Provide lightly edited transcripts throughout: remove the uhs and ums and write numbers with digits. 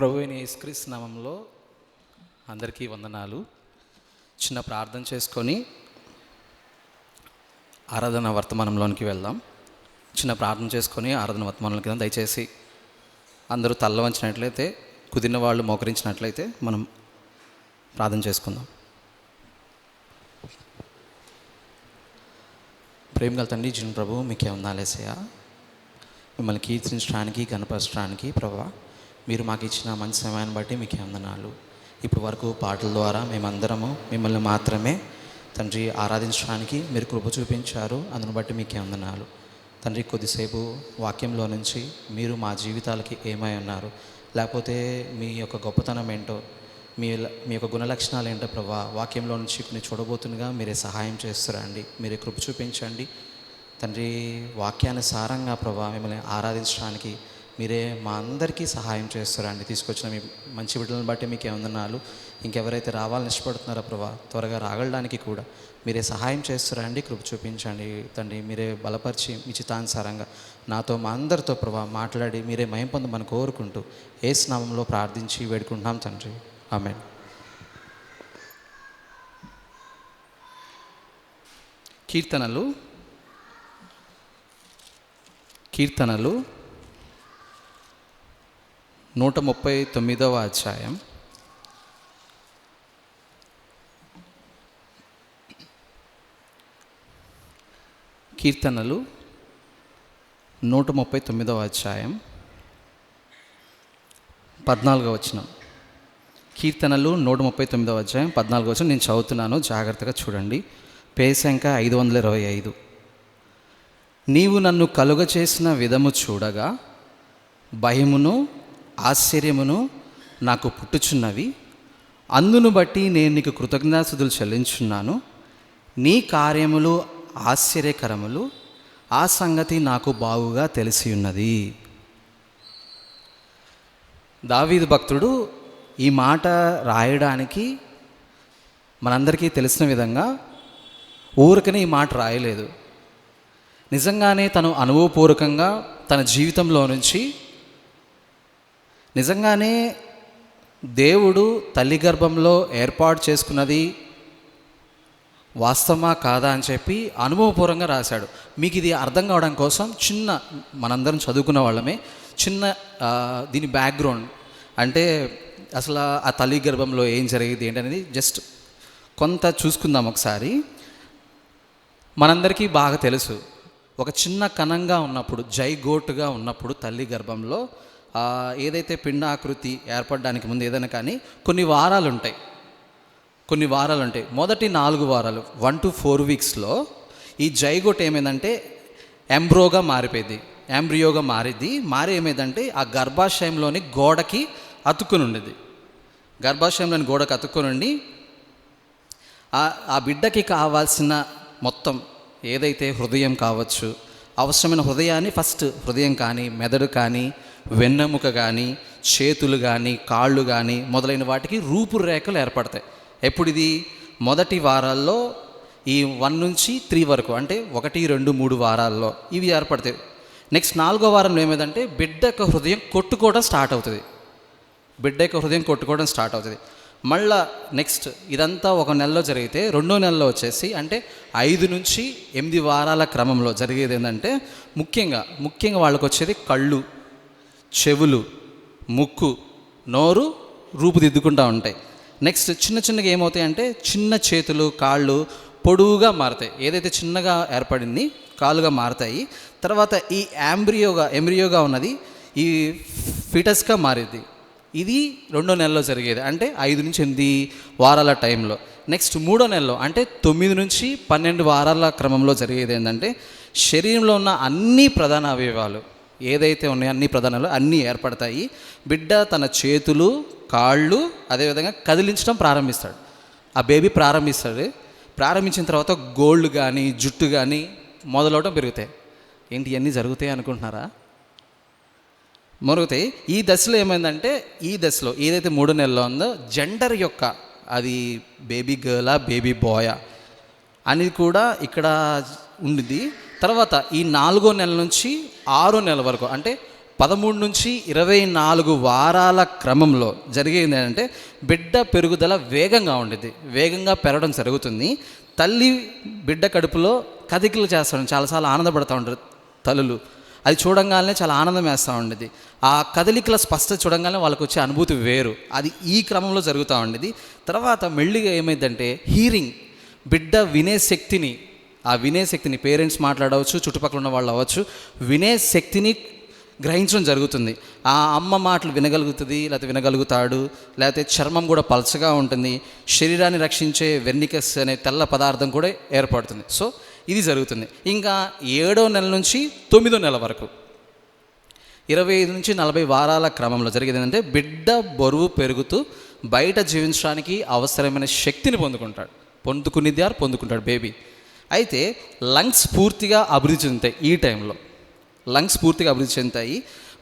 ప్రభువైన యేసుక్రీస్తు నామములో అందరికీ వందనాలు. చిన్న ప్రార్థన చేసుకొని ఆరాధన వర్తమానంలోనికి వెళ్దాం. చిన్న ప్రార్థన చేసుకొని ఆరాధన వర్తమానంలోకి వెళ్దాం. దయచేసి అందరూ తల్ల వంచినట్లయితే, కుదిరిన వాళ్ళు మోకరించినట్లయితే మనం ప్రార్థన చేసుకుందాం. ప్రేమగల తండ్రి జీవన ప్రభు, మీకే వందనాలేసయ్యా. మిమ్మల్ని కీర్తించడానికి, గణపరచడానికి ప్రభువా, మీరు మాకు ఇచ్చిన మంచి సమయాన్ని బట్టి మీకే వందనాలు. ఇప్పటి వరకు పాటల ద్వారా మేమందరము మిమ్మల్ని మాత్రమే తండ్రి ఆరాధించడానికి మీరు కృప చూపించారు. అందును బట్టి మీకే వందనాలు తండ్రి. కొద్దిసేపు వాక్యంలో నుంచి మీరు మా జీవితాలకి ఏమై ఉన్నారు, లేకపోతే మీ యొక్క గొప్పతనం ఏంటో, మీ యొక్క గుణలక్షణాలు ఏంటో ప్రభా, వాక్యంలో నుంచి కొన్ని చూడబోతుండగా మీరే సహాయం చేస్తారండి. మీరే కృప చూపించండి తండ్రి. వాక్యానుసారంగా ప్రభా మిమ్మల్ని ఆరాధించడానికి మీరే మా అందరికీ సహాయం చేస్తారండి. తీసుకొచ్చిన మీ మంచి బిడ్డలను బట్టి మీకే వందనాలు. ఇంకెవరైతే రావాలని ఇష్టపడుతున్నారో ప్రభా, త్వరగా రాగలడానికి కూడా మీరే సహాయం చేస్తారండి. కృప చూపించండి తండ్రి. మీరే బలపరిచి మీ చిత్తానుసారంగా నాతో మా అందరితో ప్రభా మాట్లాడి మీరే మహిమ పొందమని కోరుకుంటూ యేసు నామములో ప్రార్థించి వేడుకుంటున్నాం తండ్రి. ఆమేన్. కీర్తనలు 139వ అధ్యాయం. కీర్తనలు 139వ అధ్యాయం 14వ వచనం. కీర్తనలు 139వ అధ్యాయం 14వ వచనం నేను చదువుతున్నాను, జాగ్రత్తగా చూడండి. పేసంఖ్య 525. నీవు నన్ను కలుగచేసిన విధము చూడగా భయమును ఆశ్చర్యమును నాకు పుట్టుచున్నవి. అందును బట్టి నేను నీకు కృతజ్ఞతాస్తుతులు చెల్లించున్నాను. నీ కార్యములు ఆశ్చర్యకరములు, ఆ సంగతి నాకు బాగుగా తెలిసి ఉన్నది. దావీదు భక్తుడు ఈ మాట రాయడానికి మనందరికీ తెలిసిన విధంగా ఊరికనే ఈ మాట రాయలేదు. నిజంగానే తను అనుభవపూర్వకంగా తన జీవితంలో నుంచి నిజంగానే దేవుడు తల్లి గర్భంలో ఏర్పాటు చేసుకున్నది వాస్తవమా కాదా అని చెప్పి అనుభవపూర్వకంగా రాశాడు. మీకు ఇది అర్థం కావడం కోసం మనందరం చదువుకున్న వాళ్ళమే చిన్న దీని బ్యాక్గ్రౌండ్, అంటే అసలు ఆ తల్లి గర్భంలో ఏం జరిగింది ఏంటనేది జస్ట్ కొంత చూసుకుందాం ఒకసారి. మనందరికీ బాగా తెలుసు, ఒక చిన్న కణంగా ఉన్నప్పుడు, జైగోటుగా ఉన్నప్పుడు తల్లి గర్భంలో ఏదైతే పిండాకృతి ఏర్పడడానికి ముందు ఏదైనా కానీ కొన్ని వారాలు ఉంటాయి. మొదటి 4 వారాలు 1 to 4 వీక్స్లో ఈ జైగోట్ ఏమైందంటే ఎంబ్రియోగా మారిద్ది. మారి ఏమైందంటే ఆ గర్భాశయంలోని గోడకి అతుక్కుని ఉండేది. ఉండి ఆ బిడ్డకి కావాల్సిన మొత్తం ఏదైతే హృదయం కావచ్చు, అవసరమైన హృదయాన్ని ఫస్ట్ హృదయం కానీ, మెదడు కానీ, వెన్నెముక కానీ, చేతులు కానీ, కాళ్ళు కానీ మొదలైన వాటికి రూపురేఖలు ఏర్పడతాయి. ఎప్పుడు ఇది మొదటి వారాల్లో ఈ 1 నుంచి 3 వరకు, అంటే 1, 2, 3 వారాల్లో ఇవి ఏర్పడతాయి. నెక్స్ట్ 4వ వారంలో ఏమైందంటే బిడ్డ యొక్క హృదయం కొట్టుకోవడం స్టార్ట్ అవుతుంది. మళ్ళా నెక్స్ట్ ఇదంతా 1 నెలలో జరిగితే 2వ నెలలో వచ్చేసి అంటే 5 నుంచి 8 వారాల క్రమంలో జరిగేది ఏంటంటే ముఖ్యంగా వాళ్ళకి వచ్చేది కళ్ళు, చెవులు, ముక్కు, నోరు రూపుదిద్దుకుంటూ ఉంటాయి. నెక్స్ట్ చిన్నగా ఏమవుతాయంటే చిన్న చేతులు, కాళ్ళు పొడవుగా మారుతాయి. ఏదైతే చిన్నగా ఏర్పడింది కాళ్ళుగా మారుతాయి. తర్వాత ఈ ఎంబ్రియోగా ఉన్నది ఈ ఫిటస్గా మారిద్ది. ఇది 2వ నెలలో జరిగేది, అంటే 5 నుంచి 8 వారాల టైంలో. నెక్స్ట్ 3వ నెలలో అంటే 9 నుంచి 12 వారాల క్రమంలో జరిగేది ఏంటంటే శరీరంలో ఉన్న అన్ని ప్రధాన అవయవాలు ఏదైతే ఉన్నాయో అన్ని ప్రధానాలు అన్నీ ఏర్పడతాయి. బిడ్డ తన చేతులు, కాళ్ళు అదేవిధంగా కదిలించడం ప్రారంభిస్తాడు. ఆ బేబీ ప్రారంభించిన తర్వాత గోళ్ళు కానీ, జుట్టు కానీ మొదలవడం పెరుగుతాయి. ఏంటి ఇవన్నీ జరుగుతాయి అనుకుంటున్నారా? మరుగుతాయి. ఈ దశలో ఏమైందంటే ఏదైతే 3వ నెలలో ఉందో జెండర్ యొక్క అది బేబీ గర్లా, బేబీ బాయా అనేది కూడా ఇక్కడ ఉండింది. తర్వాత ఈ 4వ నెల నుంచి 6వ నెల వరకు అంటే 13 నుంచి 24 వారాల క్రమంలో జరిగేది ఏంటంటే బిడ్డ పెరుగుదల వేగంగా ఉండిద్ది, వేగంగా పెరగడం జరుగుతుంది. తల్లి బిడ్డ కడుపులో కదికలు చేస్తాడు, చాలాసార్లు ఆనందపడుతూ ఉంటారు తల్లులు. అది చూడంగానే చాలా ఆనందం వేస్తూ ఉండేది. ఆ కదలికల స్పష్టత చూడంగానే వాళ్ళకి వచ్చే అనుభూతి వేరు. అది ఈ క్రమంలో జరుగుతూ ఉండేది. తర్వాత మెల్లిగా ఏమైందంటే హీరింగ్, బిడ్డ వినే శక్తిని, ఆ వినే శక్తిని పేరెంట్స్ మాట్లాడవచ్చు, చుట్టుపక్కల ఉన్న వాళ్ళు అవ్వచ్చు, వినే శక్తిని గ్రహించడం జరుగుతుంది. ఆ అమ్మ మాటలు వినగలుగుతుంది, లేకపోతే వినగలుగుతాడు, లేకపోతే చర్మం కూడా పలచగా ఉంటుంది, శరీరాన్ని రక్షించే వెర్నికస్ అనే తెల్ల పదార్థం కూడా ఏర్పడుతుంది. సో ఇది జరుగుతుంది. ఇంకా 7వ నెల నుంచి 9వ నెల వరకు 25 నుంచి 40 వారాల క్రమంలో జరిగేది ఏంటంటే బిడ్డ బరువు పెరుగుతూ బయట జీవించడానికి అవసరమైన శక్తిని పొందుకుంటాడు బేబీ. అయితే లంగ్స్ పూర్తిగా అభివృద్ధి చెందుతాయి. ఈ టైంలో లంగ్స్ పూర్తిగా అభివృద్ధి చెందుతాయి.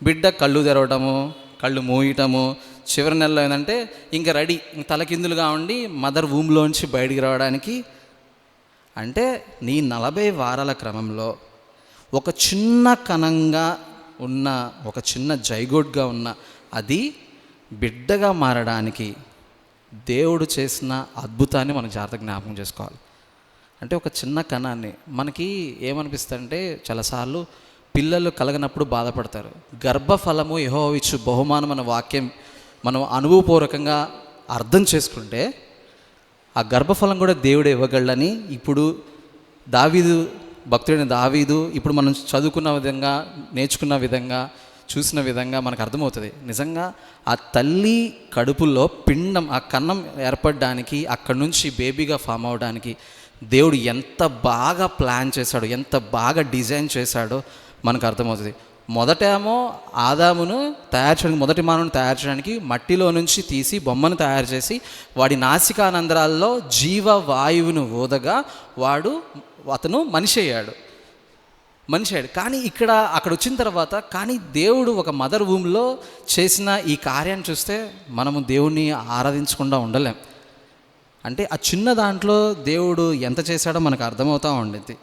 బిడ్డ కళ్ళు తెరవటము, కళ్ళు మూయటము, చివరి నెలలో ఏంటంటే ఇంకా రెడీ, తలకిందులుగా ఉండి మదర్ వూమ్లోంచి బయటికి రావడానికి. అంటే నీ 40 వారాల క్రమంలో ఒక చిన్న కణంగా ఉన్న, ఒక చిన్న జైగోట్గా ఉన్న అది బిడ్డగా మారడానికి దేవుడు చేసిన అద్భుతాన్ని మనం జాగ్రత్తగా జ్ఞాపకం చేసుకోవాలి. అంటే ఒక చిన్న కణాన్ని మనకి ఏమనిపిస్తుందంటే చాలాసార్లు పిల్లలు కలగనప్పుడు బాధపడతారు. గర్భఫలము యెహోవా ఇచ్చు బహుమానం అనే వాక్యం మనం అనుభవపూర్వకంగా అర్థం చేసుకుంటే ఆ గర్భఫలం కూడా దేవుడే ఇవ్వగలని ఇప్పుడు భక్తుడైన దావీదు ఇప్పుడు మనం చదువుకున్న విధంగా, నేర్చుకున్న విధంగా, చూసిన విధంగా మనకు అర్థమవుతుంది. నిజంగా ఆ తల్లి కడుపులో పిండం, ఆ కన్నం ఏర్పడడానికి, అక్కడి నుంచి బేబీగా ఫామ్ అవడానికి దేవుడు ఎంత బాగా ప్లాన్ చేశాడో, ఎంత బాగా డిజైన్ చేశాడో మనకు అర్థమవుతుంది. మొదటేమో ఆదామును తయారు చేయడానికి, మొదటి మానవుని తయారు చేయడానికి మట్టిలో నుంచి తీసి బొమ్మను తయారు చేసి వాడి నాసికానందరాల్లో జీవవాయువును ఊదగా అతను మనిషి అయ్యాడు. కానీ అక్కడ వచ్చిన తర్వాత కానీ దేవుడు ఒక మదర్ వూమ్లో చేసిన ఈ కార్యాన్ని చూస్తే మనము దేవుణ్ణి ఆరాధించకుండా ఉండలేం. అంటే ఆ చిన్న దాంట్లో దేవుడు ఎంత చేశాడో మనకు అర్థమవుతూ ఉండేది.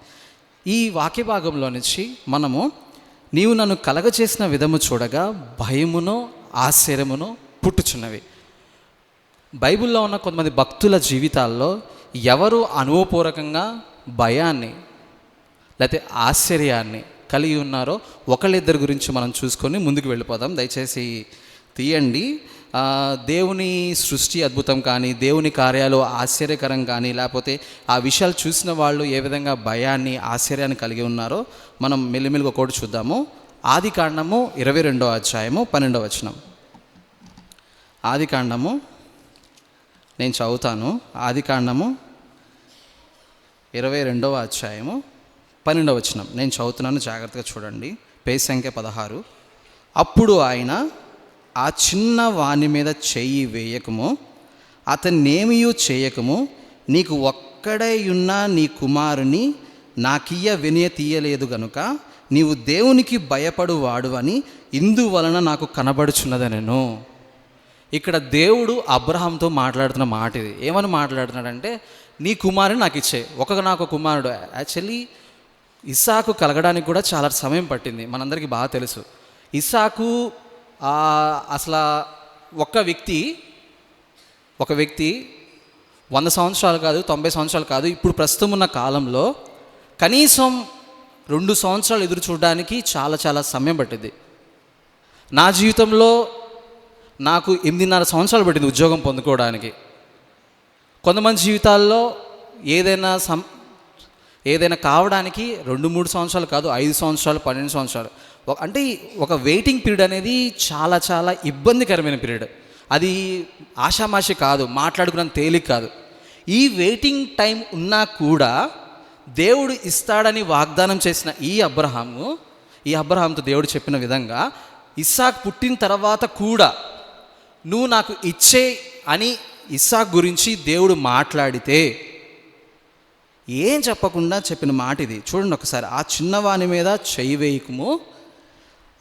ఈ వాక్య భాగంలో నుంచి మనము నీవు నన్ను కలగచేసిన విధము చూడగా భయమును ఆశ్చర్యమును పుట్టుచున్నవి. బైబిల్లో ఉన్న కొంతమంది భక్తుల జీవితాల్లో ఎవరు అనుభవపూర్వకంగా భయాన్ని లేకపోతే ఆశ్చర్యాన్ని కలిగి ఉన్నారో ఒకళ్ళిద్దరి గురించి మనం చూసుకొని ముందుకు వెళ్ళిపోదాం. దయచేసి తీయండి. దేవుని సృష్టి అద్భుతం కానీ, దేవుని కార్యాలు ఆశ్చర్యకరం కానీ, లేకపోతే ఆ విషయాలు చూసిన వాళ్ళు ఏ విధంగా భయాన్ని ఆశ్చర్యాన్ని కలిగి ఉన్నారో మనం మెల్లిమెల్లిగా ఒకటి చూద్దాము. ఆదికాండము 22వ అధ్యాయము 12వ వచనం. ఆదికాండము నేను చదువుతాను. ఆదికాండము 22వ అధ్యాయము 12వ వచనం నేను చదువుతున్నాను, జాగ్రత్తగా చూడండి. పేజీ సంఖ్య 16. అప్పుడు ఆయన, ఆ చిన్న వాని మీద చెయ్యి వేయకము, అతన్నేమియూ చేయకము, నీకు ఒక్కడై ఉన్న నీ కుమారుని నాకియ్య వెనియ తీయలేదు గనుక నీవు దేవునికి భయపడువాడు అని ఇందువలన నాకు కనబడుచున్నదనెను. ఇక్కడ దేవుడు అబ్రహాంతో మాట్లాడుతున్న మాట ఇది. ఏమని మాట్లాడుతున్నాడంటే, నీ కుమారుని నాకు ఇచ్చే. నాకు కుమారుడు. యాక్చువల్లీ ఇస్సాకు కలగడానికి కూడా చాలా సమయం పట్టింది, మనందరికీ బాగా తెలుసు. ఇస్సాకు అసలు ఒక వ్యక్తి 100 సంవత్సరాలు కాదు, 90 సంవత్సరాలు కాదు, ఇప్పుడు ప్రస్తుతం ఉన్న కాలంలో కనీసం 2 సంవత్సరాలు ఎదురు చూడడానికి చాలా సమయం పట్టింది. నా జీవితంలో నాకు 8.5 సంవత్సరాలు పట్టింది ఉద్యోగం పొందుకోవడానికి. కొంతమంది జీవితాల్లో ఏదైనా కావడానికి 2-3 సంవత్సరాలు కాదు, 5 సంవత్సరాలు, 12 సంవత్సరాలు. అంటే ఒక వెయిటింగ్ పీరియడ్ అనేది చాలా ఇబ్బందికరమైన పీరియడ్. అది ఆషామాషి కాదు, మాట్లాడుకున్నంత తేలిక కాదు. ఈ వెయిటింగ్ టైం ఉన్నా కూడా దేవుడు ఇస్తాడని వాగ్దానం చేసిన ఈ అబ్రహాంతో దేవుడు చెప్పిన విధంగా ఇస్సాకు పుట్టిన తర్వాత కూడా నువ్వు నాకు ఇచ్చే అని ఇస్సాకు గురించి దేవుడు మాట్లాడితే ఏం చెప్పకుండా చెప్పిన మాట ఇది. చూడండి ఒకసారి. ఆ చిన్నవాని మీద చెయ్యి వేయకము,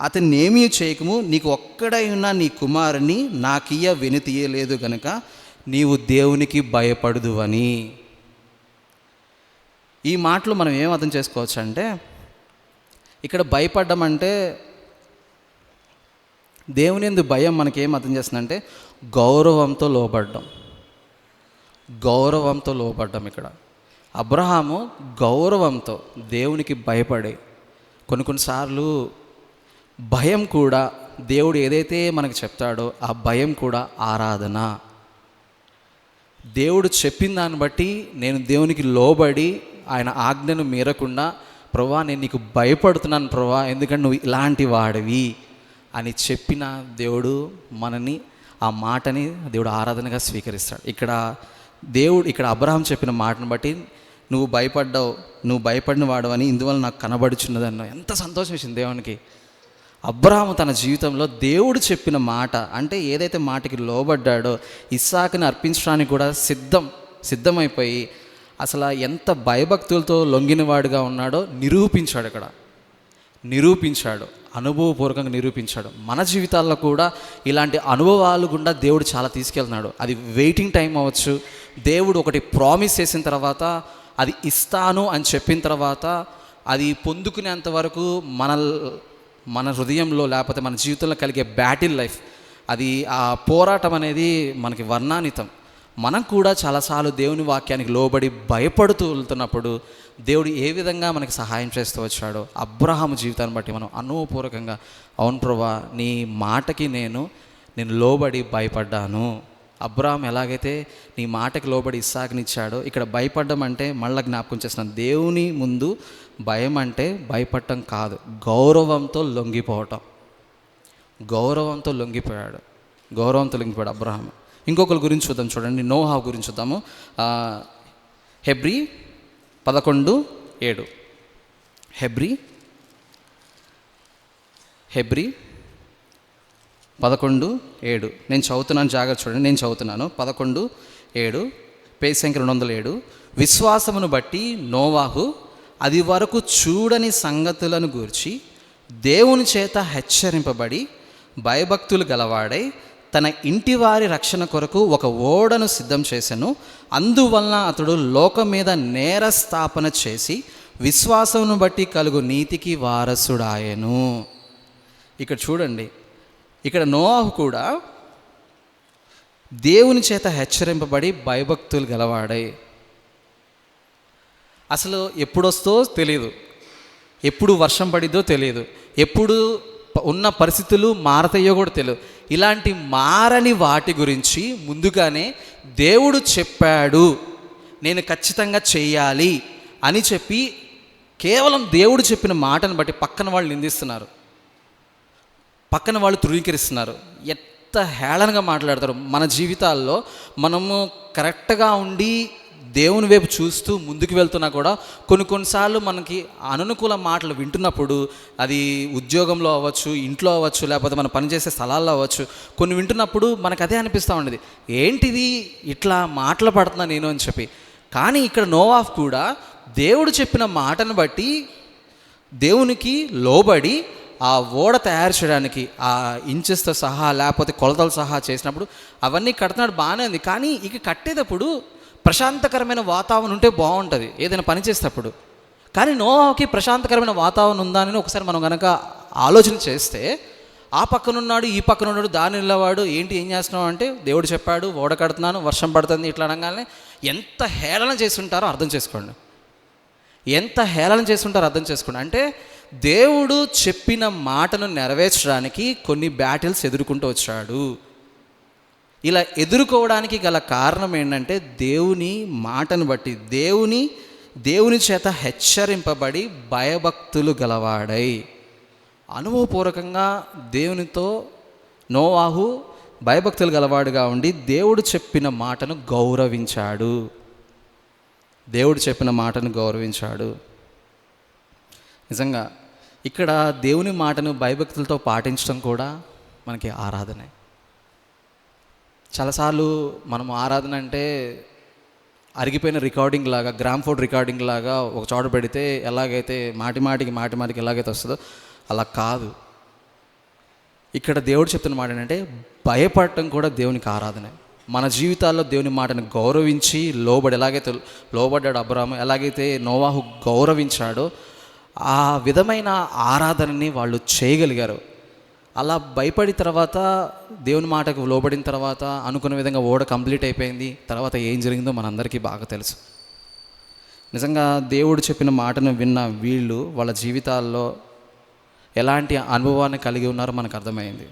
అతన్నేమీ చేయకము, నీకు ఒక్కడై ఉన్న నీ కుమారుని నాకియ్య వెనుతీయలేదు గనుక నీవు దేవునికి భయపడుదు అని. ఈ మాటలు మనం ఏం అర్థం చేసుకోవచ్చు అంటే, ఇక్కడ భయపడ్డం అంటే దేవుని యందు భయం మనకేం అర్థం చేస్తుందంటే గౌరవంతో లోబడ్డం. గౌరవంతో లోబడ్డం. ఇక్కడ అబ్రహాము గౌరవంతో దేవునికి భయపడి, కొన్నిసార్లు భయం కూడా దేవుడు ఏదైతే మనకు చెప్తాడో ఆ భయం కూడా ఆరాధన. దేవుడు చెప్పిన దాన్ని బట్టి నేను దేవునికి లోబడి ఆయన ఆజ్ఞను మీరకుండా, ప్రభువా నేను నీకు భయపడుతున్నాను ప్రభువా, ఎందుకంటే నువ్వు ఇలాంటి వాడివి అని చెప్పిన దేవుడు మనని, ఆ మాటని దేవుడు ఆరాధనగా స్వీకరిస్తాడు. ఇక్కడ అబ్రహాం చెప్పిన మాటను బట్టి నువ్వు భయపడ్డావు, నువ్వు భయపడిన వాడవని ఇందువల్ల నాకు కనబడుచున్నదన్న ఎంత సంతోషం ఇచ్చింది దేవునికి. అబ్రహాము తన జీవితంలో దేవుడు చెప్పిన మాట, అంటే ఏదైతే మాటకి లోబడ్డాడో ఇస్సాకుని అర్పించడానికి కూడా సిద్ధమైపోయి అసలు ఎంత భయభక్తులతో లొంగినవాడుగా ఉన్నాడో నిరూపించాడు, అనుభవపూర్వకంగా నిరూపించాడు. మన జీవితాల్లో కూడా ఇలాంటి అనుభవాలు గుండా దేవుడు చాలా తీసుకెళ్తున్నాడు. అది వెయిటింగ్ టైం అవ్వచ్చు, దేవుడు ఒకటి ప్రామిస్ చేసిన తర్వాత అది ఇస్తాను అని చెప్పిన తర్వాత అది పొందుకునేంత వరకు మన హృదయంలో లేకపోతే మన జీవితంలో కలిగే బ్యాటిల్ లైఫ్, అది ఆ పోరాటం అనేది మనకి వర్ణాతీతం. మనం కూడా చాలాసార్లు దేవుని వాక్యానికి లోబడి భయపడుతూ వెళ్తున్నప్పుడు దేవుడు ఏ విధంగా మనకి సహాయం చేస్తూ వచ్చాడో అబ్రహాము జీవితాన్ని బట్టి మనం అనుభవపూర్వకంగా, అవును ప్రభువా నీ మాటకి నేను లోబడి భయపడ్డాను. అబ్రహాం ఎలాగైతే నీ మాటకి లోబడి ఇస్సాకునిచ్చాడో, ఇక్కడ భయపడ్డం అంటే మళ్ళీ జ్ఞాపకం చేస్తున్నాను, దేవుని ముందు భయం అంటే భయపడటం కాదు, గౌరవంతో లొంగిపోయాడు అబ్రహాం. ఇంకొకరి గురించి చూద్దాం, చూడండి, నోహా గురించి చూద్దాము. హెబ్రీ 11:7. హెబ్రీ 11:7 నేను చదువుతున్నాను, జాగ్రత్త చూడండి. నేను చదువుతున్నాను 11:7, పేజ్ సంఖ్య 207. విశ్వాసమును బట్టి నోవాహు అది వరకు చూడని సంగతులను గూర్చి దేవుని చేత హెచ్చరింపబడి భయభక్తులు గలవాడై తన ఇంటి వారి రక్షణ కొరకు ఒక ఓడను సిద్ధం చేసెను. అందువలన అతడు లోకం మీద నేరస్థాపన చేసి విశ్వాసమును బట్టి కలుగు నీతికి వారసుడాయెను. ఇక్కడ చూడండి, ఇక్కడ నోవాహు కూడా దేవుని చేత హెచ్చరింపబడి భయభక్తులు గలవాడై, అసలు ఎప్పుడొస్తో తెలియదు, ఎప్పుడు వర్షం పడిద్దో తెలియదు, ఎప్పుడు ఉన్న పరిస్థితులు మారతాయో కూడా తెలియదు. ఇలాంటి మారని వాటి గురించి ముందుగానే దేవుడు చెప్పాడు, నేను ఖచ్చితంగా చెయ్యాలి అని చెప్పి కేవలం దేవుడు చెప్పిన మాటను బట్టి పక్కన వాళ్ళు నిందిస్తున్నారు, పక్కన వాళ్ళు ధృవీకరిస్తున్నారు, ఎంత హేళనగా మాట్లాడతారు. మన జీవితాల్లో మనము కరెక్ట్గా ఉండి దేవుని వైపు చూస్తూ ముందుకు వెళ్తున్నా కూడా కొన్నిసార్లు మనకి అననుకూల మాటలు వింటున్నప్పుడు, అది ఉద్యోగంలో అవ్వచ్చు, ఇంట్లో అవ్వచ్చు, లేకపోతే మనం పనిచేసే స్థలాల్లో అవ్వచ్చు, కొన్ని వింటున్నప్పుడు మనకు అదే అనిపిస్తూ ఉండేది, ఏంటిది ఇట్లా మాటలు పడుతున్నా నేను అని చెప్పి. కానీ ఇక్కడ నోవాహు కూడా దేవుడు చెప్పిన మాటను బట్టి దేవునికి లోబడి ఆ ఓడ తయారు చేయడానికి ఆ ఇంచెస్తో సహా లేకపోతే కొలతలు సహా చేసినప్పుడు అవన్నీ కడుతున్నాడు, బాగానే ఉంది. కానీ ఇక కట్టేటప్పుడు ప్రశాంతకరమైన వాతావరణం ఉంటే బాగుంటుంది ఏదైనా పని చేసేటప్పుడు. కానీ నోవాహుకి ప్రశాంతకరమైన వాతావరణం ఉందా అని ఒకసారి మనం కనుక ఆలోచన చేస్తే, ఆ పక్కనున్నాడు ఈ పక్కనున్నాడు, దాని నిలవాడు, ఏం చేస్తున్నావు అంటే దేవుడు చెప్పాడు ఓడ కడుతున్నాను, వర్షం పడుతుంది, ఇట్లా అనగానే ఎంత హేళన చేస్తుంటారో అర్థం చేసుకోండి, అంటే దేవుడు చెప్పిన మాటను నెరవేర్చడానికి కొన్ని బ్యాటిల్స్ ఎదుర్కొంటూ వచ్చాడు. ఇలా ఎదుర్కోవడానికి గల కారణం ఏంటంటే దేవుని మాటను బట్టి దేవుని చేత హెచ్చరింపబడి భయభక్తులు గలవాడై, అనుభవపూర్వకంగా దేవునితో నోవాహు భయభక్తులు గలవాడుగా ఉండి దేవుడు చెప్పిన మాటను గౌరవించాడు. నిజంగా ఇక్కడ దేవుని మాటను భయభక్తులతో పాటించడం కూడా మనకి ఆరాధనే. చాలాసార్లు మనం ఆరాధన అంటే అరిగిపోయిన రికార్డింగ్ లాగా, గ్రామ్ఫోన్ రికార్డింగ్ లాగా ఒక చోట పెడితే ఎలాగైతే మాటిమాటికి ఎలాగైతే వస్తుందో అలా కాదు. ఇక్కడ దేవుడు చెప్తున్న మాట ఏంటంటే భయపడటం కూడా దేవునికి ఆరాధనే. మన జీవితాల్లో దేవుని మాటను గౌరవించి ఎలాగైతే లోబడ్డాడు అబ్రాహాము, ఎలాగైతే నోవాహు గౌరవించాడో ఆ విధమైన ఆరాధనని వాళ్ళు చేయగలిగారు. అలా భయపడి తర్వాత దేవుని మాటకు లోబడిన తర్వాత అనుకున్న విధంగా ఓడ కంప్లీట్ అయిపోయింది. తర్వాత ఏం జరిగిందో మనందరికీ బాగా తెలుసు. నిజంగా దేవుడు చెప్పిన మాటను విన్న వీళ్ళు వాళ్ళ జీవితాల్లో ఎలాంటి అనుభవాన్ని కలిగి ఉన్నారో మనకు అర్థమైంది.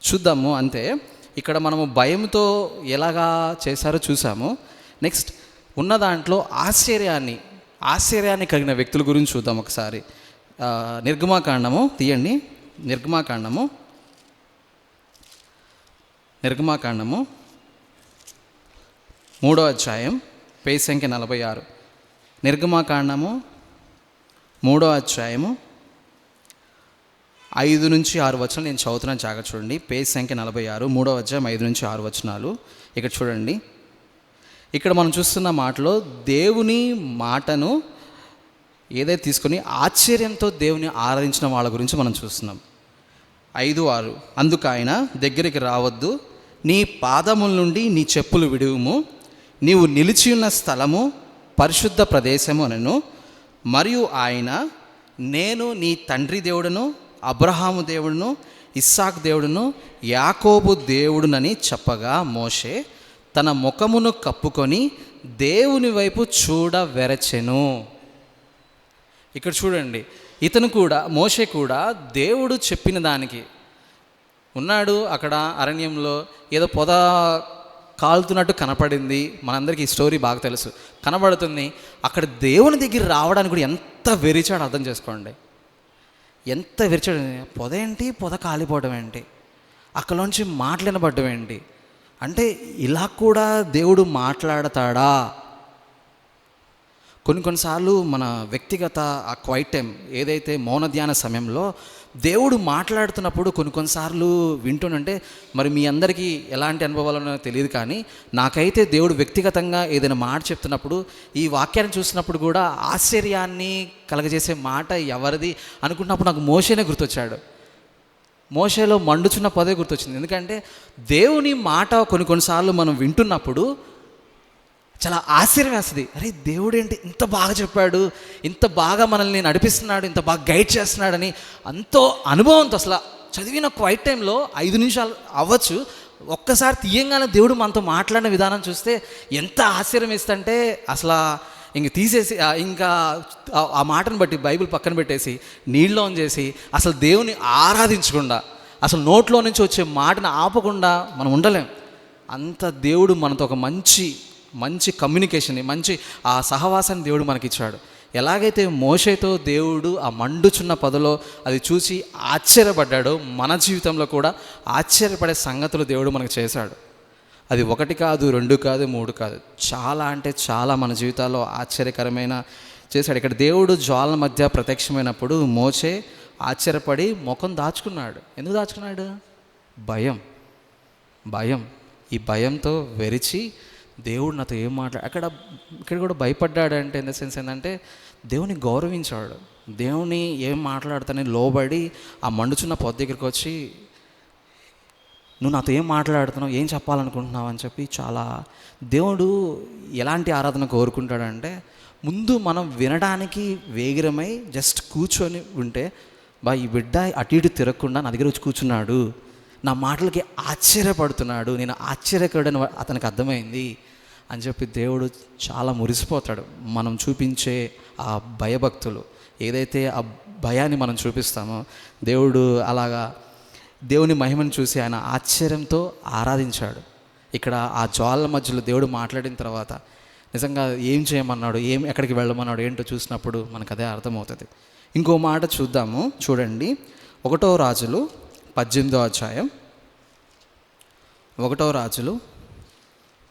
చూద్దాము. అంతే, ఇక్కడ మనము భయంతో ఎలాగా చేశారో చూసాము. నెక్స్ట్ ఉన్న దాంట్లో ఆశ్చర్యాన్ని కలిగిన వ్యక్తుల గురించి చూద్దాం ఒకసారి. నిర్గమాకాండము తీయండి. నిర్గమాకాండము 3వ అధ్యాయం, పేజ్ సంఖ్య 46. నిర్గమాకాండము 3వ అధ్యాయము 5 నుంచి 6 వచనాలు నేను చదువుతున్నాను, జాగ్రత్త చూడండి. పేజ్ సంఖ్య 46, 3వ అధ్యాయం 5 నుంచి 6 వచనాలు. ఇక్కడ చూడండి. ఇక్కడ మనం చూస్తున్న మాటలో దేవుని మాటను ఏదైతే తీసుకొని ఆశ్చర్యంతో దేవుని ఆరాధించిన వాళ్ళ గురించి మనం చూస్తున్నాం. 5:6. అందుకు ఆయన, దగ్గరికి రావద్దు, నీ పాదముల నుండి నీ చెప్పులు విడువుము, నీవు నిలిచి ఉన్న స్థలము పరిశుద్ధ ప్రదేశము అనెను. మరియు ఆయన, నేను నీ తండ్రి దేవుడును, అబ్రహాము దేవుడును, ఇస్సాకు దేవుడును, యాకోబు దేవుడునని చెప్పగా మోషే తన ముఖమును కప్పుకొని దేవుని వైపు చూడవెరచెను. ఇక్కడ చూడండి, ఇతను కూడా, మోషే కూడా దేవుడు చెప్పిన దానికి ఉన్నాడు. అక్కడ అరణ్యంలో ఏదో పొద కాలుతున్నట్టు కనపడింది. మనందరికీ ఈ స్టోరీ బాగా తెలుసు. కనబడుతుంది. అక్కడ దేవుని దగ్గర రావడానికి కూడా ఎంత వెరిచాడు అర్థం చేసుకోండి. ఎంత వెరిచాడు. పొద ఏంటి, పొద కాలిపోవడం ఏంటి, అక్కడలోంచి మాటలు వినబడ్డం ఏంటి అంటే ఇలా కూడా దేవుడు మాట్లాడతాడా? కొన్నిసార్లు మన వ్యక్తిగత ఆ క్వైట్ టైం ఏదైతే మౌన ధ్యాన సమయంలో దేవుడు మాట్లాడుతున్నప్పుడు కొన్నిసార్లు వింటుంటే, మరి మీ అందరికీ ఎలాంటి అనుభవాలు తెలియదు, కానీ నాకైతే దేవుడు వ్యక్తిగతంగా ఏదైనా మాట చెప్తున్నప్పుడు ఈ వాక్యాన్ని చూసినప్పుడు కూడా ఆశ్చర్యాన్ని కలగజేసే మాట ఎవరిది అనుకున్నప్పుడు నాకు మోషేనే గుర్తొచ్చాడు. మోషేలో మండుచున్న పదే గుర్తొచ్చింది. ఎందుకంటే దేవుని మాట కొన్నిసార్లు మనం వింటున్నప్పుడు చాలా ఆశ్చర్యం వేస్తుంది. అరే, దేవుడేంటి ఇంత బాగా చెప్పాడు, ఇంత బాగా మనల్ని నడిపిస్తున్నాడు, ఇంత బాగా గైడ్ చేస్తున్నాడని ఎంతో అనుభవంతో అసలు చదివిన క్వైట్ టైంలో 5 నిమిషాలు అవ్వచ్చు, ఒక్కసారి తీయంగానే దేవుడు మనతో మాట్లాడిన విధానం చూస్తే ఎంత ఆశ్చర్యం వేస్తుంటే అసలు ఇంక తీసేసి ఇంకా ఆ మాటను బట్టి బైబిల్ పక్కన పెట్టేసి నీళ్ళలో చేసి అసలు దేవుని ఆరాధించకుండా అసలు నోట్లో నుంచి వచ్చే మాటను ఆపకుండా మనం ఉండలేం. అంత దేవుడు మనతో ఒక మంచి కమ్యూనికేషన్ని, మంచి ఆ సహవాసాన్ని దేవుడు మనకిచ్చాడు. ఎలాగైతే మోషేతో దేవుడు ఆ మండుచున్న పొదలో అది చూసి ఆశ్చర్యపడ్డాడో, మన జీవితంలో కూడా ఆశ్చర్యపడే సంగతులు దేవుడు మనకు చేశాడు. అది 1 కాదు, 2 కాదు, 3 కాదు, చాలా అంటే చాలా మన జీవితాల్లో ఆశ్చర్యకరమైన చేశాడు. ఇక్కడ దేవుడు జ్వాలల మధ్య ప్రత్యక్షమైనప్పుడు మోషే ఆశ్చర్యపడి ముఖం దాచుకున్నాడు. ఎందుకు దాచుకున్నాడు? భయం. ఈ భయంతో వెరిచి దేవుడు నాతో ఏం ఇక్కడ కూడా భయపడ్డాడు. అంటే ఇన్ ద సెన్స్ ఏంటంటే దేవుని గౌరవించాడు. దేవుని ఏం మాట్లాడుతానని లోబడి ఆ మండుచున్న పొద్దు దగ్గరికి వచ్చి, నువ్వు నాతో ఏం మాట్లాడుతున్నావు, ఏం చెప్పాలనుకుంటున్నావు అని చెప్పి చాలా దేవుడు ఎలాంటి ఆరాధన కోరుకుంటాడంటే, ముందు మనం వినడానికి వేగిరమై జస్ట్ కూర్చొని ఉంటే, ఈ బిడ్డ అటు ఇటు తిరగకుండా నా దగ్గర వచ్చి కూర్చున్నాడు, నా మాటలకి ఆశ్చర్యపడుతున్నాడు, నేను ఆశ్చర్యకరుడని అతనికి అర్థమైంది అని చెప్పి దేవుడు చాలా మురిసిపోతాడు. మనం చూపించే ఆ భయభక్తులు, ఏదైతే ఆ భయాన్ని మనం చూపిస్తామో, దేవుడు అలాగా దేవుని మహిమను చూసి ఆయన ఆశ్చర్యంతో ఆరాధించాడు. ఇక్కడ ఆ జ్వాలల మధ్యలో దేవుడు మాట్లాడిన తర్వాత నిజంగా ఏం చేయమన్నాడు, ఎక్కడికి వెళ్ళమన్నాడు ఏంటో చూసినప్పుడు మనకు అదే అర్థమవుతుంది. ఇంకో మాట చూద్దాము. చూడండి, 1వ రాజులు 18వ అధ్యాయం, 1వ రాజులు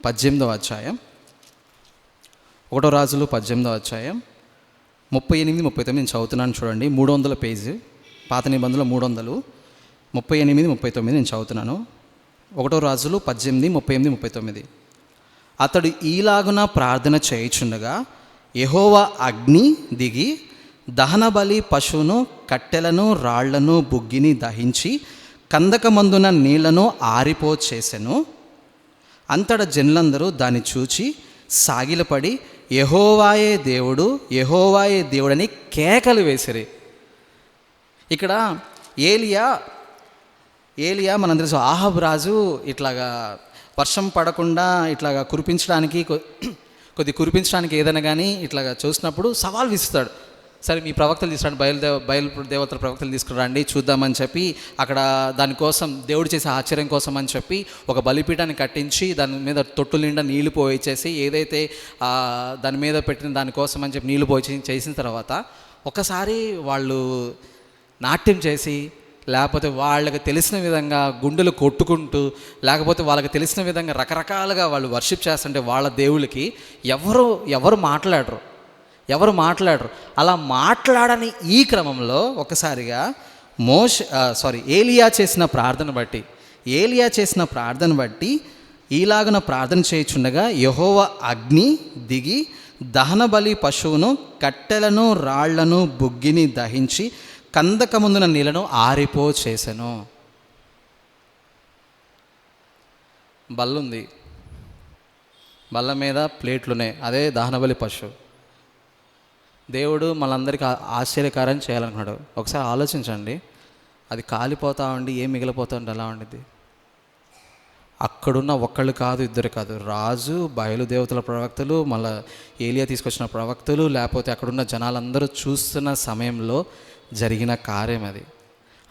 18వ అధ్యాయం, 1వ రాజులు 18వ అధ్యాయం 38, 39 నేను చదువుతున్నాను. చూడండి, 300 పేజీ, పాత నిబంధనలో 300, 38, 39 నేను చదువుతున్నాను. 1వ రాజులు 18, 38, 39. అతడు ఈలాగున ప్రార్థన చేయుచుండగా యెహోవా అగ్ని దిగి దహనబలి పశువును, కట్టెలను, రాళ్లను, బుగ్గిని దహించి కందకమందున నీళ్లను ఆరిపోచేసెను. అంతట జనులందరూ దాన్ని చూచి సాగిలపడి యెహోవాయే దేవుడు, యెహోవాయే దేవుడని కేకలు వేసిరి. ఇక్కడ ఏలియా ఏలియా మనం తెలుసు ఆహాబు రాజు ఇట్లాగా వర్షం పడకుండా ఇట్లాగా కురిపించడానికి కొద్ది కురిపించడానికి ఏదైనా కానీ ఇట్లాగా చూసినప్పుడు సవాల్ విస్తాడు. సరే మీ ప్రవక్తలు తీసుకురండి, బయలు దేవతల ప్రవక్తలు తీసుకురండి చూద్దామని చెప్పి అక్కడ దానికోసం దేవుడు చేసే ఆశ్చర్యం కోసం అని చెప్పి ఒక బలిపీఠాన్ని కట్టించి దాని మీద తొట్టు నిండా నీళ్లు పోయిచేసి ఏదైతే దాని మీద పెట్టిన దానికోసం అని చెప్పి నీళ్లు పోయి చేసిన తర్వాత ఒకసారి వాళ్ళు నాట్యం చేసి, లేకపోతే వాళ్ళకి తెలిసిన విధంగా గుండెలు కొట్టుకుంటూ, లేకపోతే వాళ్ళకి తెలిసిన విధంగా రకరకాలుగా వాళ్ళు వర్షిప్ చేస్తుంటే వాళ్ళ దేవుళ్ళకి ఎవరు మాట్లాడరు. అలా మాట్లాడని ఈ క్రమంలో ఒకసారిగా ఏలియా చేసిన ప్రార్థన బట్టి ఈలాగున ప్రార్థన చేయుచుండగా యెహోవా అగ్ని దిగి దహన బలి పశువును, కట్టెలను, రాళ్లను, బుగ్గిని దహించి కందకముందున నీళ్లను ఆరిపో చేసెను. బల్లుంది, బల్ల మీద ప్లేట్లున్నాయి, అదే దహనబలి పశువు. దేవుడు మనందరికీ ఆశ్చర్యకారం చేయాలనుకున్నాడు. ఒకసారి ఆలోచించండి, అది కాలిపోతా ఉండి ఏం మిగిలిపోతా ఉండి ఎలా ఉండిద్ది? అక్కడున్న ఒక్కళ్ళు కాదు, ఇద్దరు కాదు, రాజు, బయలుదేవతల ప్రవక్తలు, మళ్ళీ ఏలియా తీసుకొచ్చిన ప్రవక్తలు, లేకపోతే అక్కడున్న జనాలందరూ చూస్తున్న సమయంలో జరిగిన కార్యం అది.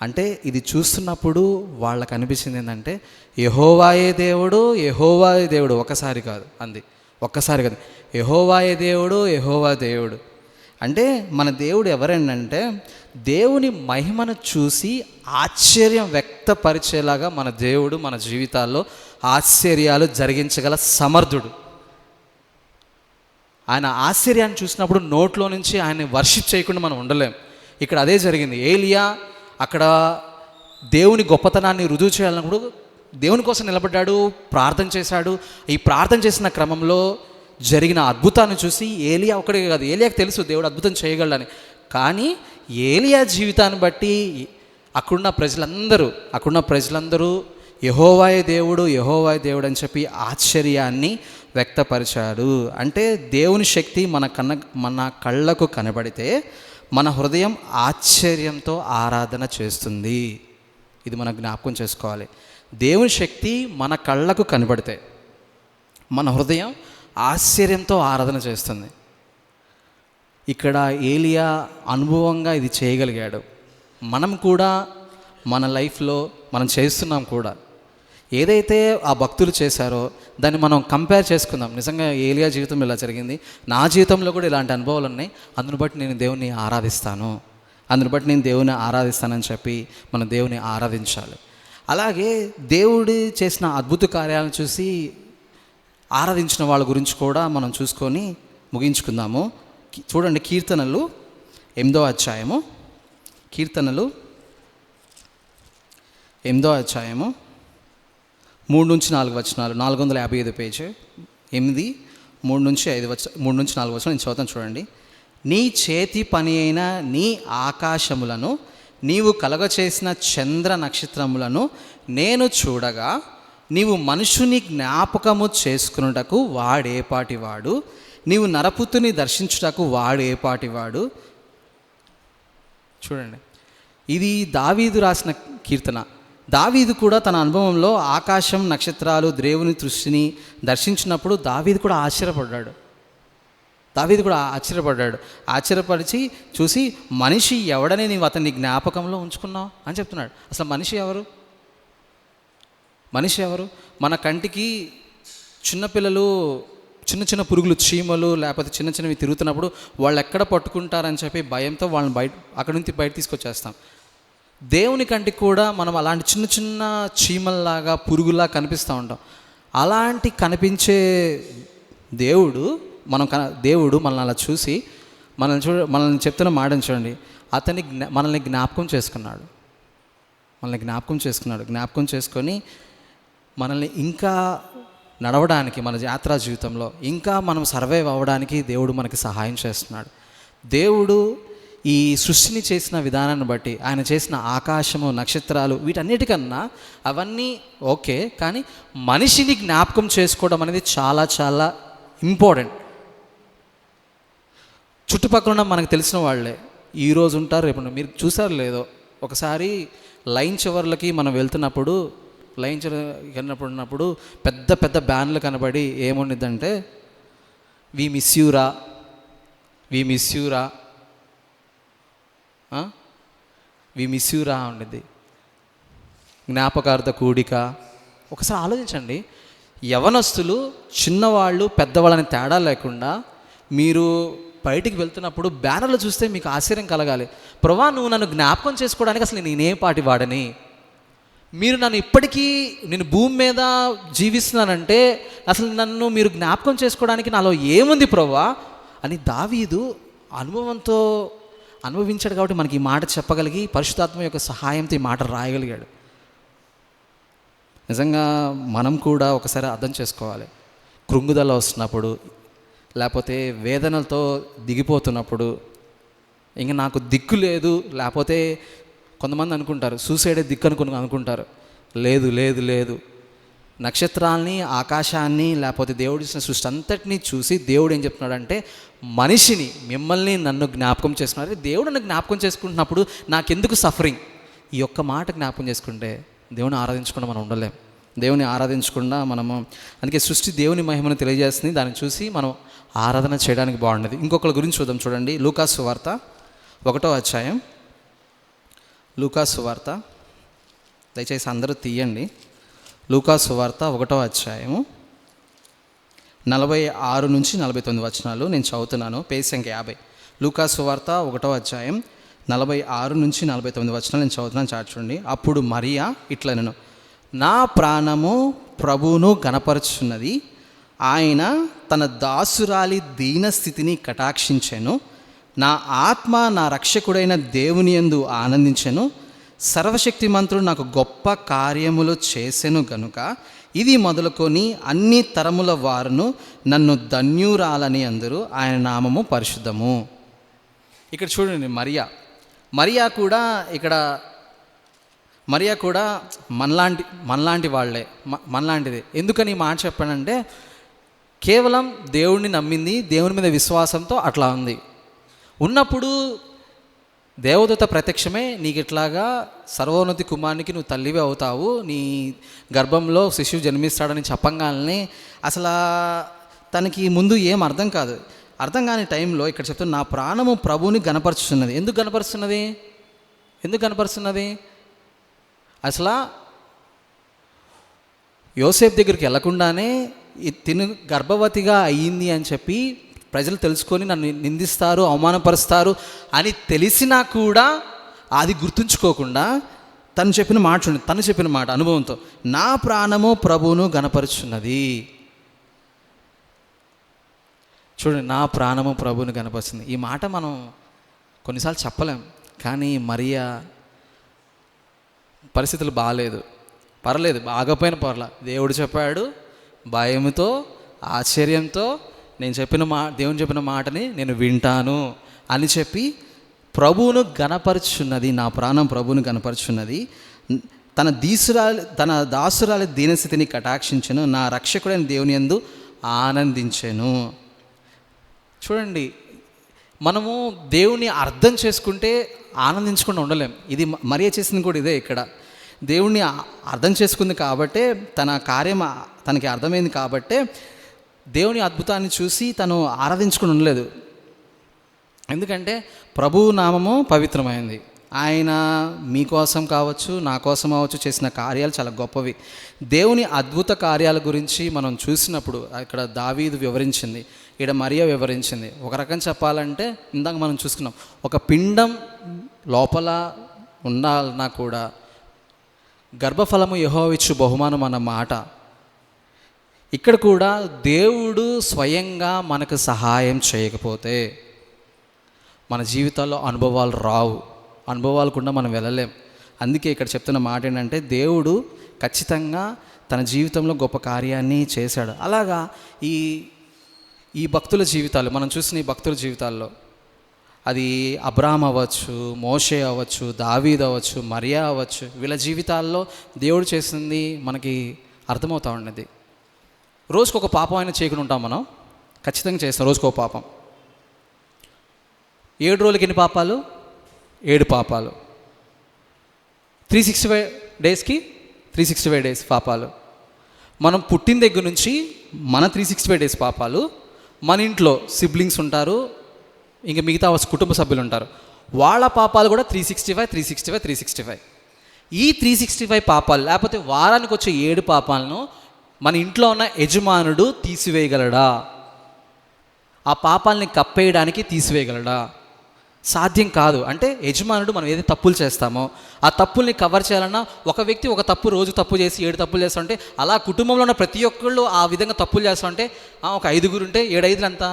అంటే ఇది చూస్తున్నప్పుడు వాళ్ళకు అనిపించింది ఏంటంటే యెహోవాయే దేవుడు, యెహోవాయే దేవుడు. ఒక్కసారి కాదు, యెహోవాయే దేవుడు. అంటే మన దేవుడు ఎవరంటే దేవుని మహిమను చూసి ఆశ్చర్యం వ్యక్తపరిచేలాగా మన దేవుడు మన జీవితాల్లో ఆశ్చర్యాలు జరిగించగల సమర్థుడు. ఆయన ఆశ్చర్యాన్ని చూసినప్పుడు నోట్లో నుంచి ఆయన్ని వర్షిప్ చేయకుండా మనం ఉండలేం. ఇక్కడ అదే జరిగింది. ఏలియా అక్కడ దేవుని గొప్పతనాన్ని రుజువు చేయాలన్నప్పుడు దేవుని కోసం నిలబడ్డాడు, ప్రార్థన చేశాడు. ఈ ప్రార్థన చేసిన క్రమంలో జరిగిన అద్భుతాన్ని చూసి ఏలియా ఒకటే కాదు, ఏలియాకి తెలుసు దేవుడు అద్భుతం చేయగలడని. కానీ ఏలియా జీవితాన్ని బట్టి అక్కడున్న ప్రజలందరూ యెహోవాయే దేవుడు అని చెప్పి ఆశ్చర్యాన్ని వ్యక్తపరిచాడు. అంటే దేవుని శక్తి మన కళ్ళకు కనబడితే మన హృదయం ఆశ్చర్యంతో ఆరాధన చేస్తుంది. ఇది మనం జ్ఞాపకం చేసుకోవాలి. దేవుని శక్తి మన కళ్ళకు కనబడితే మన హృదయం ఆశ్చర్యంతో ఆరాధన చేస్తుంది. ఇక్కడ ఏలియా అనుభవంగా ఇది చేయగలిగాడు. మనం కూడా మన లైఫ్లో మనం చేస్తున్నాం కూడా. ఏదైతే ఆ భక్తులు చేశారో దాన్ని మనం కంపేర్ చేసుకుందాం. నిజంగా ఏలియా జీవితంలో ఇలా జరిగింది, నా జీవితంలో కూడా ఇలాంటి అనుభవాలు ఉన్నాయి, అందుని బట్టి నేను దేవుని ఆరాధిస్తానని చెప్పి మనం దేవుని ఆరాధించాలి. అలాగే దేవుడు చేసిన అద్భుత కార్యాలను చూసి ఆరాధించిన వాళ్ళ గురించి కూడా మనం చూసుకొని ముగించుకుందాము. చూడండి, కీర్తనలు 8వ అధ్యాయము 3-4 వచనాలు, 455 పేజ్, 8, 3-4 వచనం నేను చదువుతాను. చూడండి. నీ చేతి పని అయిన నీ ఆకాశములను, నీవు కలగచేసిన చంద్ర నక్షత్రములను నేను చూడగా, నీవు మనుషుని జ్ఞాపకము చేసుకున్నటకు వాడేపాటివాడు, నీవు నరపుత్రుని దర్శించుటకు వాడేపాటివాడు. చూడండి, ఇది దావీదు రాసిన కీర్తన. దావీదు కూడా తన అనుభవంలో ఆకాశం, నక్షత్రాలు, దేవుని దృష్టిని దర్శించినప్పుడు దావీదు కూడా ఆశ్చర్యపరిచి చూసి, మనిషి ఎవడని నీవు అతన్ని జ్ఞాపకంలో ఉంచుకున్నావు అని చెప్తున్నాడు. అసలు మనిషి ఎవరు? మన కంటికి చిన్నపిల్లలు చిన్న పురుగులు, చీమలు, లేకపోతే చిన్నవి తిరుగుతున్నప్పుడు వాళ్ళు ఎక్కడ పట్టుకుంటారని చెప్పి భయంతో వాళ్ళని అక్కడి నుంచి బయట తీసుకొచ్చేస్తాం. దేవుని కంటికి కూడా మనం అలాంటి చిన్న చీమల్లాగా, పురుగులా కనిపిస్తూ ఉంటాం. అలాంటి కనిపించే దేవుడు మనల్ని అలా చూసి మనల్ని చెప్తున్న మాటను చూడండి. మనల్ని జ్ఞాపకం చేసుకొని మనల్ని ఇంకా నడవడానికి, మన యాత్రా జీవితంలో ఇంకా మనం సర్వైవ్ అవ్వడానికి దేవుడు మనకి సహాయం చేస్తున్నాడు. దేవుడు ఈ సృష్టిని చేసిన విధానాన్ని బట్టి, ఆయన చేసిన ఆకాశము, నక్షత్రాలు, వీటన్నిటికన్నా అవన్నీ ఓకే, కానీ మనిషిని జ్ఞాపకం చేసుకోవడం అనేది చాలా చాలా ఇంపార్టెంట్. చుట్టుపక్కల ఉన్న మనకు తెలిసిన వాళ్ళే ఈరోజు ఉంటారు, రేపు మీరు చూసారు లేదో, ఒకసారి లైన్ చివర్లకి మనం వెళ్తున్నప్పుడు లైన్ చివరినప్పుడు పెద్ద పెద్ద బ్యాన్లు కనబడి ఏముండిద్దంటే వి మిస్ యూరా, వి మిస్ యూరా, వి మిస్ యూరా ఉండిద్ది, జ్ఞాపకార్థ కూడిక. ఒకసారి ఆలోచించండి, యవనస్తులు చిన్నవాళ్ళు పెద్దవాళ్ళని తేడా లేకుండా మీరు బయటికి వెళ్తున్నప్పుడు బ్యానర్లు చూస్తే మీకు ఆశ్చర్యం కలగాలి. ప్రభా, నువ్వు నన్ను జ్ఞాపకం చేసుకోవడానికి అసలు నేనే పాటి వాడని, మీరు నన్ను ఇప్పటికీ నేను భూమి మీద జీవిస్తున్నానంటే అసలు నన్ను మీరు జ్ఞాపకం చేసుకోవడానికి నాలో ఏముంది ప్రభా అని దావీదు అనుభవంతో అనుభవించాడు. కాబట్టి మనకి ఈ మాట చెప్పగలిగి పరిశుద్ధాత్మ యొక్క సహాయంతో ఈ మాట రాయగలిగాడు. నిజంగా మనం కూడా ఒకసారి అర్థం చేసుకోవాలి. కృంగుదల వస్తున్నప్పుడు, లేకపోతే వేదనలతో దిగిపోతున్నప్పుడు, ఇంకా నాకు దిక్కు లేదు, లేకపోతే కొంతమంది అనుకుంటారు సూసైడే దిక్కు అనుకుంటారు. లేదు లేదు లేదు, నక్షత్రాల్ని, ఆకాశాన్ని, లేకపోతే దేవుడు ఇచ్చిన సృష్టి అంతటినీ చూసి దేవుడు ఏం చెప్తున్నాడంటే మనిషిని, మిమ్మల్ని నన్ను జ్ఞాపకం చేసుకున్నారు. దేవుడు నన్ను జ్ఞాపకం చేసుకుంటున్నప్పుడు నాకెందుకు సఫరింగ్? ఈ ఒక్క మాట జ్ఞాపకం చేసుకుంటే దేవుని ఆరాధించకుండా మనం ఉండలేం. దేవుని ఆరాధించకుండా మనము, అందుకే సృష్టి దేవుని మహిమను తెలియజేస్తుంది. దాన్ని చూసి మనం ఆరాధన చేయడానికి బాగుండేది. ఇంకొకరి గురించి చూద్దాం. చూడండి, లూకాసు వార్త 1వ అధ్యాయం. లూకాసు వార్త, దయచేసి అందరూ తీయండి. లూకాసు వార్త 1వ అధ్యాయము 46 నుంచి 49 వచనాలు నేను చదువుతున్నాను. పేజ్ సంఖ్య 50. లూకాసు వార్త 1వ అధ్యాయం 46 నుంచి 49 వచనాలు నేను చదువుతున్నాను. చూడండి. అప్పుడు మరియా ఇట్లా, నేను నా ప్రాణము ప్రభువును గణపరచున్నది, ఆయన తన దాసురాలి దీనస్థితిని కటాక్షించెను, నా ఆత్మ నా రక్షకుడైన దేవుని యందు ఆనందించెను, సర్వశక్తిమంతుడు నాకు గొప్ప కార్యములు చేసెను గనుక ఇది మొదలుకొని అన్ని తరముల వారును నన్ను ధన్యురాలని అందరూ, ఆయన నామము పరిశుద్ధము. ఇక్కడ చూడండి, మరియా కూడా మనలాంటి వాళ్ళే, మనలాంటిది. ఎందుకని ఈ మాట చెప్పానంటే కేవలం దేవుణ్ణి నమ్మింది, దేవుని మీద విశ్వాసంతో అట్లా ఉంది. ఉన్నప్పుడు దేవదూత ప్రత్యక్షమే, నీకు ఇట్లాగా సర్వోన్నతి కుమారునికి నువ్వు తల్లివే అవుతావు, నీ గర్భంలో శిశువు జన్మిస్తాడని చెప్పంగానే అసలు తనకి ముందు ఏం అర్థం కాదు. అర్థం కాని టైంలో ఇక్కడ చెప్తున్నా, నా ప్రాణము ప్రభువుని గణపరుచుతున్నది. ఎందుకు గణపరుస్తున్నది? అసలు యోసేపు దగ్గరికి వెళ్లకుండానే తిను గర్భవతిగా అయ్యింది అని చెప్పి ప్రజలు తెలుసుకొని నన్ను నిందిస్తారు, అవమానపరుస్తారు అని తెలిసినా కూడా అది గుర్తుంచుకోకుండా తను చెప్పిన మాట అనుభవంతో, నా ప్రాణము ప్రభువును గణపరుచున్నది. చూడండి, నా ప్రాణము ప్రభువును గణపరుస్తుంది. ఈ మాట మనం కొన్నిసార్లు చెప్పలేం. కానీ మరియా పరిస్థితులు పర్లేదు, బాగపోయిన పర్లా, దేవుడు చెప్పాడు, భయంతో ఆశ్చర్యంతో దేవుని చెప్పిన మాటని నేను వింటాను అని చెప్పి ప్రభువును గణపరుచున్నది. నా ప్రాణం ప్రభువును గణపరుచున్నది, తన దాసురాలి దీనస్థితిని కటాక్షించెను, నా రక్షకుడైన దేవుని యందు ఆనందించెను. చూడండి, మనము దేవుని అర్థం చేసుకుంటే ఆనందించకుండా ఉండలేం. ఇది మరియా చేసింది కూడా ఇదే. ఇక్కడ దేవుణ్ణి అర్థం చేసుకుంది కాబట్టే, తన కార్యం తనకి అర్థమైంది కాబట్టే దేవుని అద్భుతాన్ని చూసి తను ఆరాధించుకుని ఉండలేదు. ఎందుకంటే ప్రభువు నామము పవిత్రమైంది. ఆయన మీకోసం కావచ్చు, నా కోసం కావచ్చు చేసిన కార్యాలు చాలా గొప్పవి. దేవుని అద్భుత కార్యాల గురించి మనం చూసినప్పుడు ఇక్కడ దావీదు వివరించింది, ఇక్కడ మరియా వివరించింది. ఒక రకం చెప్పాలంటే ఇందాక మనం చూసుకున్నాం, ఒక పిండం లోపల ఉండాలన్నా కూడా గర్భఫలము యెహోవా ఇచ్చు బహుమానం అన్న మాట. ఇక్కడ కూడా దేవుడు స్వయంగా మనకు సహాయం చేయకపోతే మన జీవితాల్లో అనుభవాలు రావు, అనుభవాలు కూడా మనం వెళ్ళలేం. అందుకే ఇక్కడ చెప్తున్న మాట ఏంటంటే దేవుడు ఖచ్చితంగా తన జీవితంలో గొప్ప కార్యాన్ని చేశాడు. అలాగా ఈ భక్తుల జీవితాలు మనం చూసిన ఈ భక్తుల జీవితాల్లో, అది అబ్రాహాం అవ్వచ్చు, మోషే అవ్వచ్చు, దావీదు అవ్వచ్చు, మరియా అవ్వచ్చు, వీళ్ళ జీవితాల్లో దేవుడు చేసింది మనకి అర్థమవుతూ ఉన్నది. రోజుకు ఒక పాపం అయినా చేయకుండా ఉంటాం మనం, ఖచ్చితంగా చేస్తాం. రోజుకు ఒక పాపం. 7 రోజులకి ఎన్ని పాపాలు? 7 పాపాలు. 365 డేస్కి 365 డేస్ పాపాలు. మనం పుట్టిన దగ్గర నుంచి మన 365 డేస్ పాపాలు. మన ఇంట్లో సిబ్లింగ్స్ ఉంటారు, ఇంకా మిగతా కుటుంబ సభ్యులు ఉంటారు, వాళ్ళ పాపాలు కూడా 365. ఈ 365 పాపాలు, లేకపోతే వారానికి వచ్చే 7 పాపాలను మన ఇంట్లో ఉన్న యజమానుడు తీసివేయగలడా? ఆ పాపాలని కప్పేయడానికి తీసివేయగలడా? సాధ్యం కాదు. అంటే యజమానుడు మనం ఏదైతే తప్పులు చేస్తామో ఆ తప్పుల్ని కవర్ చేయాలన్నా, ఒక వ్యక్తి ఒక తప్పు రోజు తప్పు చేసి 7 తప్పులు చేస్తుంటే, అలా కుటుంబంలో ఉన్న ప్రతి ఒక్కళ్ళు ఆ విధంగా తప్పులు చేస్తుంటే, ఒక 5 ఉంటే 7 5 ఎంత?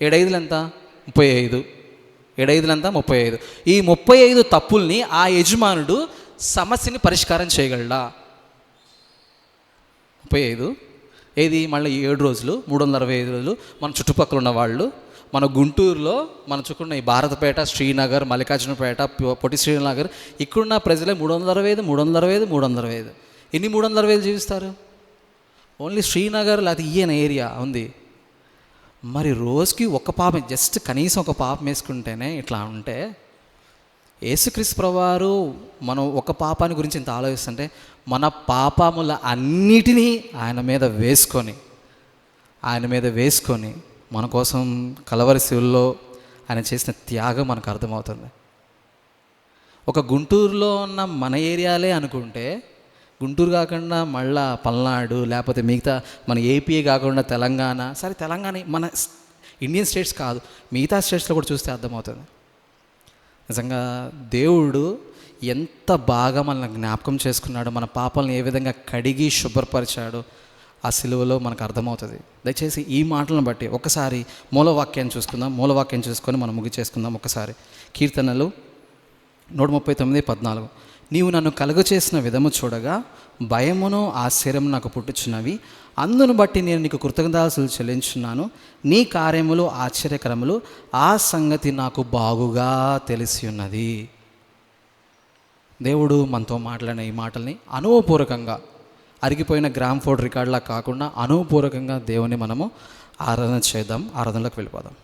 7 5 ఎంత? 35. 7 5 ఎంత? 35. ఈ 35 తప్పుల్ని ఆ యజమానుడు సమస్యని పరిష్కారం చేయగలడా? 35 ఏది మళ్ళీ 7 రోజులు, 365 రోజులు మన చుట్టుపక్కల ఉన్న వాళ్ళు, మన గుంటూరులో మన చుట్టూ ఈ భారతపేట, శ్రీనగర్, మల్లికార్జునపేట, పొట్టి శ్రీనగర్, ఇక్కడున్న ప్రజలే 365. ఎన్ని 365 జీవిస్తారు? ఓన్లీ శ్రీనగర్ లేకపోతే ఈయన ఏరియా ఉంది. మరి రోజుకి ఒక పాపం, జస్ట్ కనీసం ఒక పాపం వేసుకుంటేనే ఇట్లా ఉంటే, యేసుక్రీస్తు ప్రభువారు మనం ఒక పాపాన్ని గురించి ఇంత ఆలోచిస్తుంటే, మన పాపముల అన్నిటినీ ఆయన మీద వేసుకొని మన కోసం కలవరి శిలువలో ఆయన చేసిన త్యాగం మనకు అర్థమవుతుంది. ఒక గుంటూరులో ఉన్న మన ఏరియాలే అనుకుంటే, గుంటూరు కాకుండా మళ్ళా పల్నాడు, లేకపోతే మిగతా మన ఏపీ కాకుండా తెలంగాణ, సరే తెలంగాణ మన ఇండియన్ స్టేట్స్ కాదు, మిగతా స్టేట్స్లో కూడా చూస్తే అర్థమవుతుంది. నిజంగా దేవుడు ఎంత బాగా మనల్ని జ్ఞాపకం చేసుకున్నాడు, మన పాపాలను ఏ విధంగా కడిగి శుభ్రపరిచాడు ఆ సిలువలో మనకు అర్థమవుతుంది. దయచేసి ఈ మాటలను బట్టి ఒకసారి మూలవాక్యాన్ని చూసుకుందాం. మూలవాక్యం చూసుకొని మనం ముగిచేసుకుందాం. ఒకసారి కీర్తనలు 139:14. నీవు నన్ను కలుగచేసిన విధము చూడగా భయమును ఆశ్చర్యము నాకు పుట్టుచున్నవి. అందును బట్టి నేను నీకు కృతజ్ఞతాస్తుతులు చెల్లించున్నాను. నీ కార్యములు ఆశ్చర్యకరములు, ఆ సంగతి నాకు బాగుగా తెలిసి ఉన్నది. దేవుడు మనతో మాట్లాడిన ఈ మాటల్ని అనుభవపూర్వకంగా, అరిగిపోయిన గ్రామ్ఫోన్ రికార్డులా కాకుండా అనుభవపూర్వకంగా దేవుని మనము ఆరాధన చేద్దాం. ఆరాధనలోకి వెళ్ళిపోదాం.